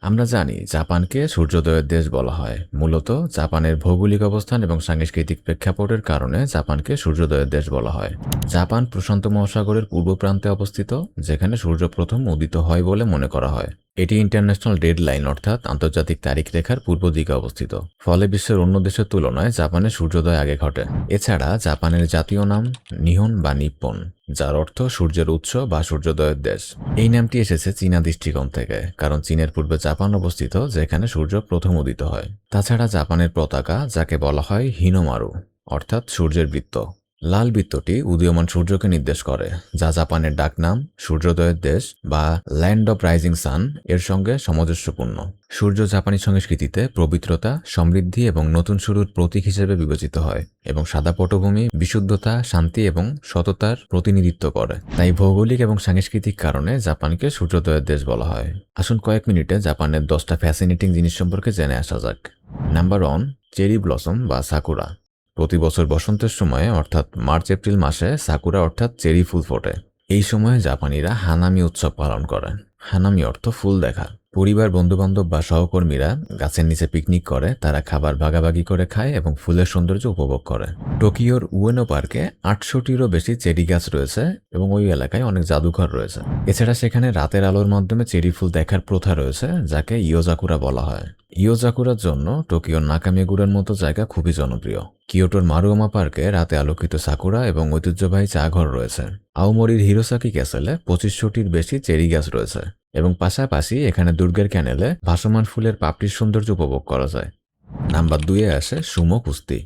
আমরা জানি জাপানকে সূর্যোদয়ের দেশ বলা হয়। মূলত জাপানের ভৌগোলিক অবস্থান এবং সাংস্কৃতিক প্রেক্ষাপটের কারণে জাপানকে সূর্যোদয়ের দেশ বলা হয়। জাপান প্রশান্ত মহাসাগরের পূর্ব প্রান্তে অবস্থিত, যেখানে সূর্য প্রথম উদিত হয় বলে মনে করা হয়। এটি ইন্টারন্যাশনাল ডেড লাইন অর্থাৎ আন্তর্জাতিক তারিখ রেখার পূর্ব দিকে অবস্থিত। ফলে বিশ্বের অন্য দেশের তুলনায় জাপানে সূর্যোদয় আগে ঘটে। এছাড়া জাপানের জাতীয় নাম নিহন বা নিপ্পন, যার অর্থ সূর্যের উৎস বা সূর্যোদয়ের দেশ। এই নামটি এসেছে চীনা দৃষ্টিকোণ থেকে, কারণ চীনের পূর্বে জাপান অবস্থিত, যেখানে সূর্য প্রথম উদিত হয়। তাছাড়া জাপানের পতাকা, যাকে বলা হয় হিনোমারু অর্থাৎ সূর্যের বৃত্ত, লাল বৃত্তটি উদীয়মান সূর্যকে নির্দেশ করে, যা জাপানের ডাকনাম সূর্যোদয়ের দেশ বা ল্যান্ড অব রাইজিং সান এর সঙ্গে সামঞ্জস্যপূর্ণ। সূর্য জাপানি সংস্কৃতিতে পবিত্রতা, সমৃদ্ধি এবং নতুন শুরুর প্রতীক হিসেবে বিবেচিত হয় এবং সাদা পটভূমি বিশুদ্ধতা, শান্তি এবং সততার প্রতিনিধিত্ব করে। তাই ভৌগোলিক এবং সাংস্কৃতিক কারণে জাপানকে সূর্যোদয়ের দেশ বলা হয়। আসুন কয়েক মিনিটে জাপানের 10টা ফ্যাসিনেটিং জিনিস সম্পর্কে জেনে আসা যাক। নাম্বার 1, চেরি ব্লসম বা সাকুরা। প্রতি বছর বসন্তের সময়ে অর্থাৎ মার্চ এপ্রিল মাসে সাকুরা অর্থাৎ চেরি ফুল ফোটে। এই সময়ে জাপানিরা হানামি উৎসব পালন করেন। হানামি অর্থ ফুল দেখা। পরিবার, বন্ধুবান্ধব বা সহকর্মীরা গাছের নিচে পিকনিক করে, তারা খাবার ভাগাভাগি করে খায় এবং ফুলের সৌন্দর্য উপভোগ করে। টোকিওর উয়েনো পার্কে 800টিরও বেশি চেরি গাছ রয়েছে এবং ওই এলাকায় অনেক জাদুঘর রয়েছে। এছাড়া সেখানে রাতের আলোর মাধ্যমে চেরি ফুল দেখার প্রথা রয়েছে, যাকে ইয়োজাকুরা বলা হয়। ইয়োজাকুরার জন্য টোকিওর নাকামিগুড়ের মতো জায়গা খুবই জনপ্রিয়। কিয়োটোর মারুয়ামা পার্কে রাতে আলোকিত সাকুরা এবং ঐতিহ্যবাহী চা ঘর রয়েছে। আওমরির হিরোসাকি ক্যাসেলে 2500টির বেশি চেরি গাছ রয়েছে এবং পাশাপাশি এখানে দুর্গের ক্যানেলে ভাসমান ফুলের পাপড়ির সৌন্দর্য উপভোগ করা যায়। নাম্বার 2-এ আসে সুমো কুস্তি।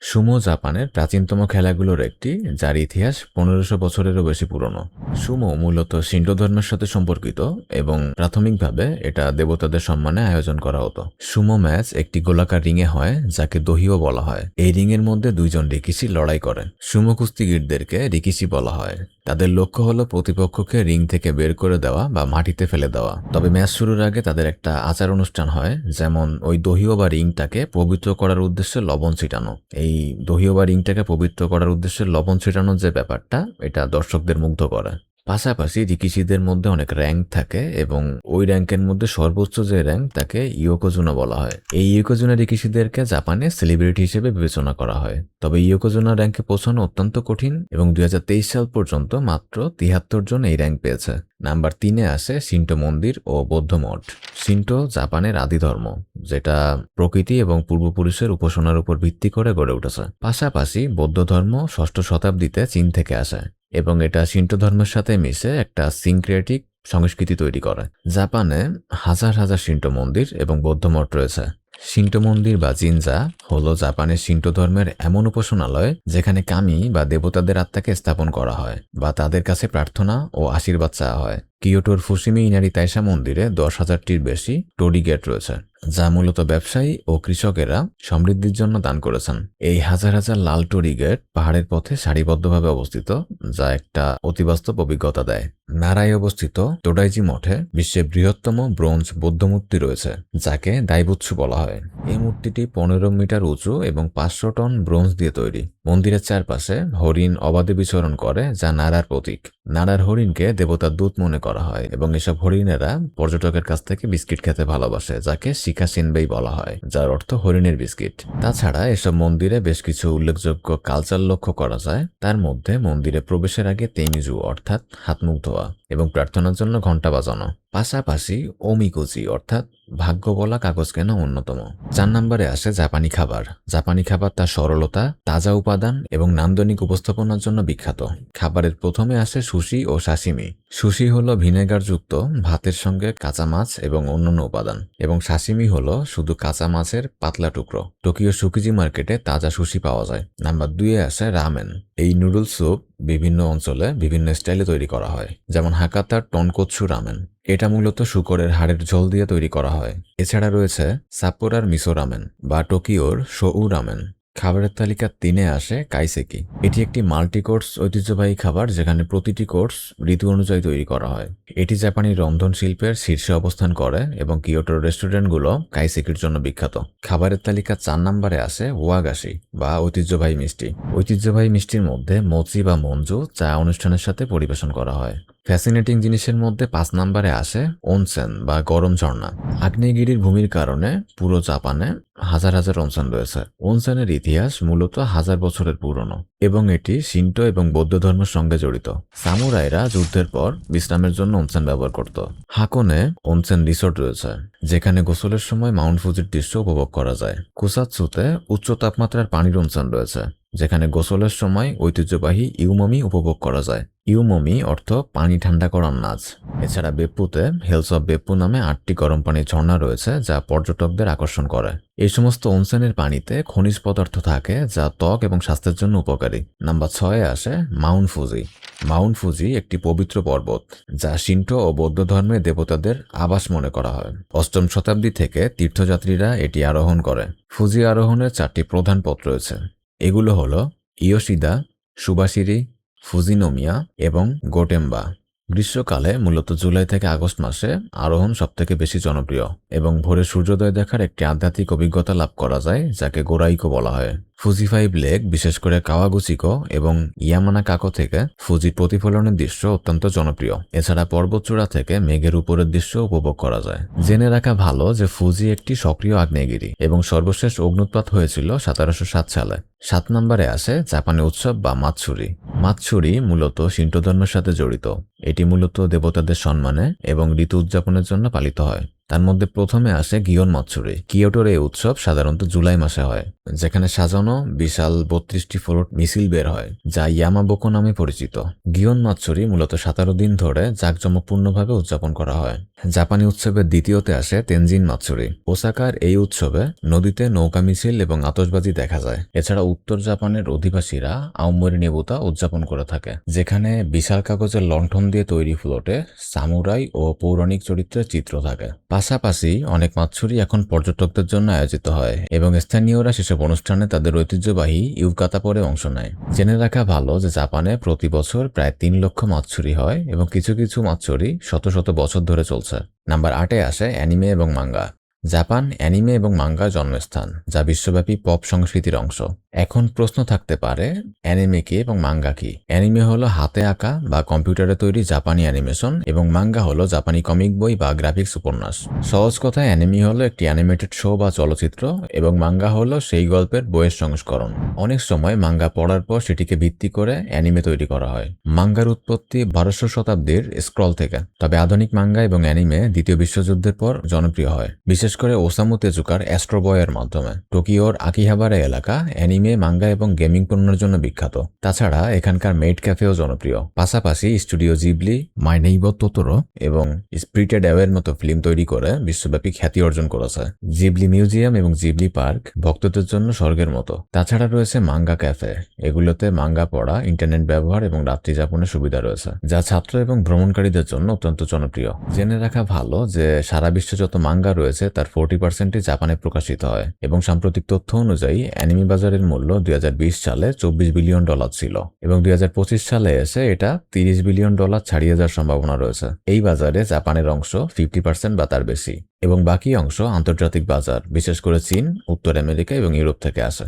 সুমো জাপানের প্রাচীনতম খেলাগুলোর একটি, যার ইতিহাস 1500 বছরেরও বেশি পুরনো। সুমো মূলত শিন্টো ধর্মের সাথে সম্পর্কিত এবং প্রাথমিকভাবে এটা দেবতাদের সম্মানে আয়োজন করা হতো। সুমো ম্যাচ একটি গোলাকার রিংয়ে হয়, যাকে দহিও বলা হয়। এই রিংয়ের মধ্যে দুইজন রিকিশি লড়াই করে। সুমো কুস্তিগীরদেরকে রিকিশি বলা হয়। তাদের লক্ষ্য হলো প্রতিপক্ষকে রিং থেকে বের করে দেওয়া বা মাটিতে ফেলে দেওয়া। তবে ম্যাচ শুরুর আগে তাদের একটা আচার অনুষ্ঠান হয়, যেমন ওই দহিও বা রিংটাকে পবিত্র করার উদ্দেশ্যে লবণ ছিটানো। এই দহিও বা রিংটাকে পবিত্র করার উদ্দেশ্যে লবণ ছিটানোর যে ব্যাপারটা, এটা দর্শকদের মুগ্ধ করে। পাশাপাশি রিকিশিদের মধ্যে অনেক র্যাঙ্ক থাকে এবং ওই র্যাঙ্কের মধ্যে সর্বোচ্চ যে র্যাঙ্ক, তাকে ইয়োকোজুনা বলা হয়। এই ইয়োকোজুনা রিকিশিদেরকে জাপানে সেলিব্রিটি হিসেবে বিবেচনা করা হয়। তবে ইয়োকোজুনা র্যাঙ্কে পৌঁছানো অত্যন্ত কঠিন এবং 2023 সাল পর্যন্ত মাত্র 73 জন এই র্যাঙ্ক পেয়েছে। নাম্বার 3-এ আসে শিন্টো মন্দির ও বৌদ্ধ মঠ। শিন্টো জাপানের আদি ধর্ম, যেটা প্রকৃতি এবং পূর্বপুরুষের উপাসনার উপর ভিত্তি করে গড়ে উঠেছে। পাশাপাশি বৌদ্ধ ধর্ম 6ষ্ঠ শতাব্দীতে চীন থেকে আসে এবং এটা শিন্টো ধর্মের সাথে মিশে একটা সিনক্রেটিক সংস্কৃতি তৈরি করে। জাপানে হাজার হাজার শিন্টো মন্দির এবং বৌদ্ধ মঠ রয়েছে। শিন্টো মন্দির বা জিনজা হলো জাপানের শিন্টো ধর্মের এমন উপাসনালয়, যেখানে কামি বা দেবতাদের আত্মাকে স্থাপন করা হয় বা তাদের কাছে প্রার্থনা ও আশীর্বাদ চাওয়া হয়। কিয়োটোর ফুসিমি ইনারি তাইসা মন্দিরে 10,000টির বেশি টোরি গেট রয়েছে, যা মূলত ব্যবসায়ী ও কৃষকেরা সমৃদ্ধির জন্য দান করেছেন। এই হাজার হাজার লাল টোরি গেট পাহাড়ের পথে সারিবদ্ধভাবে অবস্থিত, যা একটা অতিবাস্তব অভিজ্ঞতা দেয়। নারায় অবস্থিত তোডাইজি মঠে বিশ্বের বৃহত্তম ব্রোঞ্জ বৌদ্ধ মূর্তি রয়েছে, যাকে দাইবুৎসু বলা হয়। এই মূর্তিটি 15 মিটার উঁচু এবং 500 টন ব্রোঞ্জ দিয়ে তৈরি। মন্দিরের চারপাশে হরিণ অবাধে বিচরণ করে, যা নারার প্রতীক। নারার হরিণকে দেবতার দূত মনে করা হয় এবং এসব হরিণেরা পর্যটকের কাছ থেকে বিস্কিট খেতে ভালোবাসে, যাকে শিকা সিনবেই বলা হয়, যার অর্থ হরিণের বিস্কিট। তাছাড়া এসব মন্দিরে বেশ কিছু উল্লেখযোগ্য কালচার লক্ষ্য করা যায়। তার মধ্যে মন্দিরে প্রবেশের আগে তেমিজু অর্থাৎ হাত মুখ ধোয়া এবং প্রার্থনার জন্য ঘণ্টা বাজানো। পাশাপাশি ওমিকুজি অর্থাৎ ভাগ্য বলা কাগজ কেনা অন্যতম। 4 নম্বরে আসে জাপানি খাবার। জাপানি খাবার তার সরলতা, তাজা উপাদান এবং নান্দনিক উপস্থাপনার জন্য বিখ্যাত। খাবারের প্রথমে আসে সুশি ও সাশিমি। সুশি হলো ভিনেগারযুক্ত ভাতের সঙ্গে কাঁচা মাছ এবং অন্যান্য উপাদান, এবং সাশিমি হলো শুধু কাঁচা মাছের পাতলা টুকরো। টোকিও সুকিজি মার্কেটে তাজা সুশি পাওয়া যায়। নাম্বার 2-এ আসে রামেন। এই নুডলস স্যুপ বিভিন্ন অঞ্চলে বিভিন্ন স্টাইলে তৈরি করা হয়, যেমন হাকাতার টনকোৎসু রামেন। এটা মূলত শূকরের হাড়ের ঝোল দিয়ে তৈরি করা হয়। এছাড়া রয়েছে সাপ্পোরার মিসো রামেন বা টোকিওর শোউ রামেন। খাবারের তালিকা 3-এ আসে কাইসেকি। এটি একটি মাল্টি কোর্স ঐতিহ্যবাহী খাবার, যেখানে প্রতিটি কোর্স ঋতু অনুযায়ী তৈরি করা হয়। এটি জাপানি রন্ধন শিল্পের শীর্ষে অবস্থান করে এবং কিয়োটোর রেস্টুরেন্টগুলো কাইসেকির জন্য বিখ্যাত। খাবারের তালিকা 4 নম্বরে আসে ওয়াগাশি বা ঐতিহ্যবাহী মিষ্টি। ঐতিহ্যবাহী মিষ্টির মধ্যে মোচি বা মঞ্জু চা অনুষ্ঠানের সাথে পরিবেশন করা হয়। ফ্যাসিনেটিং জিনিসের মধ্যে 5 নম্বরে আসে অনসেন বা গরম ঝর্ণা। আগ্নেয়গিরির ভূমির কারণে পুরো জাপানে হাজার হাজার অনসেন রয়েছে। অনসেনের ইতিহাস মূলত হাজার বছরের পুরনো এবং এটি শিন্টো এবং বৌদ্ধ ধর্মের সঙ্গে জড়িত। সামুরাইরা যুদ্ধের পর বিশ্রামের জন্য অনসেন ব্যবহার করত। হাকোনে অনসেন রিসোর্ট রয়েছে যেখানে গোসলের সময় মাউন্ট ফুজির দৃশ্য উপভোগ করা যায়। কুসাৎসুতে উচ্চ তাপমাত্রার পানির অনসেন রয়েছে যেখানে গোসলের সময় ঐতিহ্যবাহী ইউমমি উপভোগ করা যায়। ইউমমি অর্থ পানি ঠান্ডা করার নাচ। এছাড়া বেপ্পুতে হেলস অব বেপ্পু নামে 8টি গরম পানির ঝর্ণা রয়েছে যা পর্যটকদের আকর্ষণ করে। এই সমস্ত অনসেনের পানিতে খনিজ পদার্থ থাকে যা ত্বক এবং স্বাস্থ্যের জন্য উপকারী। নাম্বার 6-এ আসে মাউন্ট ফুজি। মাউন্ট ফুজি একটি পবিত্র পর্বত যা শিন্টো ও বৌদ্ধ ধর্মের দেবতাদের আবাস মনে করা হয়। 8ম শতাব্দী থেকে তীর্থযাত্রীরা এটি আরোহণ করে। ফুজি আরোহণের 4টি প্রধান পথ রয়েছে। এগুলো হলো ইয়োশিদা, সুবাশিরি, ফুজিনোমিয়া এবং গোটেম্বা। গ্রীষ্মকালে মূলত জুলাই থেকে আগস্ট মাসে আরোহণ সবথেকে বেশি জনপ্রিয় এবং ভোরে সূর্যোদয় দেখার একটি আধ্যাত্মিক অভিজ্ঞতা লাভ করা যায় যাকে গোরাইকো বলা হয়। ফুজি 5 লেক বিশেষ করে কাওয়াগুচিকো এবং ইয়ামানাকাকো থেকে ফুজির প্রতিফলনের দৃশ্য অত্যন্ত জনপ্রিয়। এছাড়া পর্বতচূড়া থেকে মেঘের উপরের দৃশ্য উপভোগ করা যায়। জেনে রাখা ভালো যে ফুজি একটি সক্রিয় আগ্নেয়গিরি এবং সর্বশেষ অগ্নুৎপাত হয়েছিল 1707 সালে। 7 নম্বরে আসে জাপানি উৎসব বা মাতসুরি। মাতসুরি মূলত শিন্টো ধর্মের সাথে জড়িত। এটি মূলত দেবতাদের সম্মানে এবং ঋতু উদযাপনের জন্য পালিত হয়। তার মধ্যে প্রথমে আসে গিয়ন মাতসুরি। কিয়োটোর এই উৎসব সাধারণত জুলাই মাসে হয়, যেখানে সাজানো বিশাল 32টি ফ্লোট মিছিল বের হয় যা ইয়ামাবোকো নামে পরিচিত। গিয়ন মাতসুরি মূলত 17 দিন ধরে জাঁকজমকপূর্ণভাবে উদযাপন করা হয়। জাপানি উৎসবের দ্বিতীয়তে আসে তেনজিন মাতসুরি। ওসাকার এই উৎসবে নদীতে নৌকা মিছিল এবং আতশবাজি দেখা যায়। এছাড়া উত্তর জাপানের অধিবাসীরা আওমরি নেবুতা উদযাপন করে থাকে, যেখানে বিশাল কাগজের লণ্ঠন দিয়ে তৈরি ফ্লোটে সামুরাই ও পৌরাণিক চরিত্রের চিত্র থাকে। পাশাপাশি অনেক মাতসুরি এখন পর্যটকদের জন্য আয়োজিত হয় এবং স্থানীয়রা সেসব অনুষ্ঠানে তাদের ঐতিহ্যবাহী ইউকাতা পরে অংশ নেয়। জেনে রাখা ভালো যে জাপানে প্রতি বছর প্রায় 3 লক্ষ মাতসুরি হয় এবং কিছু কিছু মাতসুরি শত শত বছর ধরে চলছে। নাম্বার 8-এ আসে অ্যানিমে এবং মাঙ্গা। জাপান অ্যানিমে এবং মাঙ্গার জন্মস্থান, যা বিশ্বব্যাপী পপ সংস্কৃতির অংশ। এখন প্রশ্ন থাকতে পারে অ্যানিমে কি এবং মাঙ্গা কি? অ্যানিমে হলো হাতে আঁকা বা কম্পিউটারে তৈরি জাপানি অ্যানিমেশন এবং মাঙ্গা হলো জাপানি কমিক বই বা গ্রাফিক্স উপন্যাস। সহজ কথায় অ্যানিমে হলো একটি অ্যানিমেটেড শো বা চলচ্চিত্র এবং মাঙ্গা হলো সেই গল্পের বইয়ের সংস্করণ। অনেক সময় মাঙ্গা পড়ার পর সেটিকে ভিত্তি করে অ্যানিমে তৈরি করা হয়। মাঙ্গার উৎপত্তি 1200 শতাব্দীর স্ক্রল থেকে, তবে আধুনিক মাঙ্গা এবং অ্যানিমে দ্বিতীয় বিশ্বযুদ্ধের পর জনপ্রিয় হয়, বিশেষ করে ওসামু তেজুকার অ্যাস্ট্রো বয়ের মাধ্যমে। টোকিওর আকিহাবারা এলাকা অ্যানিমে, মাঙ্গা এবং গেমিং পণ্যের জন্য বিখ্যাত। তাছাড়া এখানকার মেড ক্যাফেও জনপ্রিয়। পাশাপাশি স্টুডিও জিবলি, মাই নেইবার তোতোরো এবং স্পিরিটেড অ্যাওয়ের মতো ফিল্ম তৈরি করে বিশ্বব্যাপী খ্যাতি অর্জন করেছে। জিবলি মিউজিয়াম এবং জিবলি পার্ক ভক্তদের জন্য স্বর্গের মতো। তাছাড়া রয়েছে মাঙ্গা ক্যাফে। এগুলোতে মাঙ্গা পড়া, ইন্টারনেট ব্যবহার এবং রাত্রি যাপনের সুবিধা রয়েছে, যা ছাত্র এবং ভ্রমণকারীদের জন্য অত্যন্ত জনপ্রিয়। জেনে রাখা ভালো যে সারা বিশ্বে যত মাঙ্গা রয়েছে তার 40%ই জাপানে প্রকাশিত হয় এবং সাম্প্রতিক তথ্য অনুযায়ী অ্যানিমে বাজারের মূল্য 2020 সালে $24 বিলিয়ন ছিল এবং 2025 সালে এসে এটা $30 বিলিয়ন ছাড়িয়ে যাওয়ার সম্ভাবনা রয়েছে। এই বাজারে জাপানের অংশ 50% বা তার বেশি এবং বাকি অংশ আন্তর্জাতিক বাজার, বিশেষ করে চীন, উত্তর আমেরিকা এবং ইউরোপ থেকে আসে।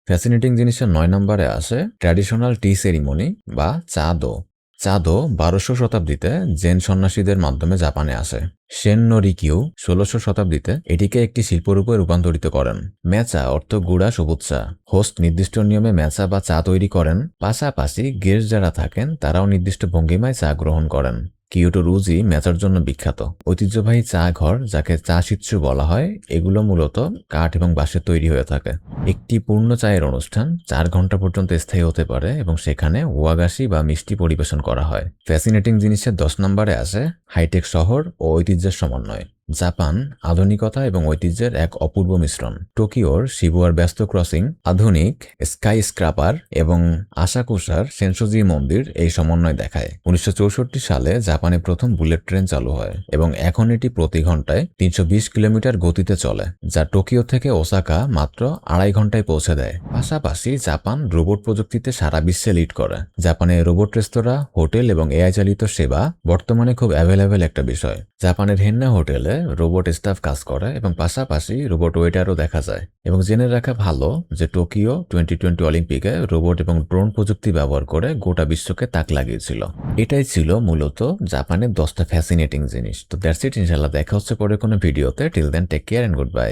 ফ্যাসিনেটিং জিনিসের 9 নম্বরে আসে ট্র্যাডিশনাল টি সেরিমনি বা চাদো। চাদো 1200 শতাব্দীতে জেন সন্ন্যাসীদের মাধ্যমে জাপানে আসে। সেন নো রিকিউ 1600 শতাব্দীতে এটিকে একটি শিল্পরূপে রূপান্তরিত করেন। মেচা অর্থ গুড়া সবুজ চা। হোস্ট নির্দিষ্ট নিয়মে মেচা বা চা তৈরি করেন। পাশাপাশি গেস্ট যারা থাকেন তারাও নির্দিষ্ট ভঙ্গিমায় চা গ্রহণ করেন। কিয়োটোর উজি মেচার জন্য বিখ্যাত। ঐতিহ্যবাহী চা ঘর, যাকে চা শিৎসু বলা হয়, এগুলো মূলত কাঠ এবং বাঁশের তৈরি হয়ে থাকে। একটি পূর্ণ চায়ের অনুষ্ঠান 4 ঘন্টা পর্যন্ত স্থায়ী হতে পারে এবং সেখানে ওয়াগাশি বা মিষ্টি পরিবেশন করা হয়। ফ্যাসিনেটিং জিনিসের 10 নম্বরে আসে হাইটেক শহর ও ঐতিহ্যের সমন্বয়। জাপান আধুনিকতা এবং ঐতিহ্যের এক অপূর্ব মিশ্রণ। টোকিওর শিবুয়ার ব্যস্ত ক্রসিং, আধুনিক স্কাই স্ক্রাপার এবং আসাকুসার সেনসোজি মন্দির এই সমন্বয় দেখায়। 1964 সালে জাপানে প্রথম বুলেট ট্রেন চালু হয় এবং এখন এটি প্রতি ঘন্টায় 320 কিলোমিটার গতিতে চলে, যা টোকিও থেকে ওসাকা মাত্র 2.5 ঘন্টায় পৌঁছে দেয়। পাশাপাশি জাপান রোবট প্রযুক্তিতে সারা বিশ্বে লিড করে। জাপানে রোবট রেস্তোরাঁ, হোটেল এবং এআই চালিত সেবা বর্তমানে খুব অ্যাভেলেবেল একটা বিষয়। জাপানের হেন্না হোটেলে রোবট স্টাফ কাজ করে এবং পাশাপাশি রোবট ওয়েটারও দেখা যায়। এবং জেনে রাখা ভালো যে টোকিও 2020 অলিম্পিকে রোবট এবং ড্রোন প্রযুক্তি ব্যবহার করে গোটা বিশ্বকে তাক লাগিয়েছিল। এটাই ছিল মূলত জাপানের 10টা ফ্যাসিনেটিং জিনিস। তো দ্যাটস ইট, ইনশাল্লাহ দেখা হচ্ছে পরে কোনো ভিডিওতে। Till then take care and good by.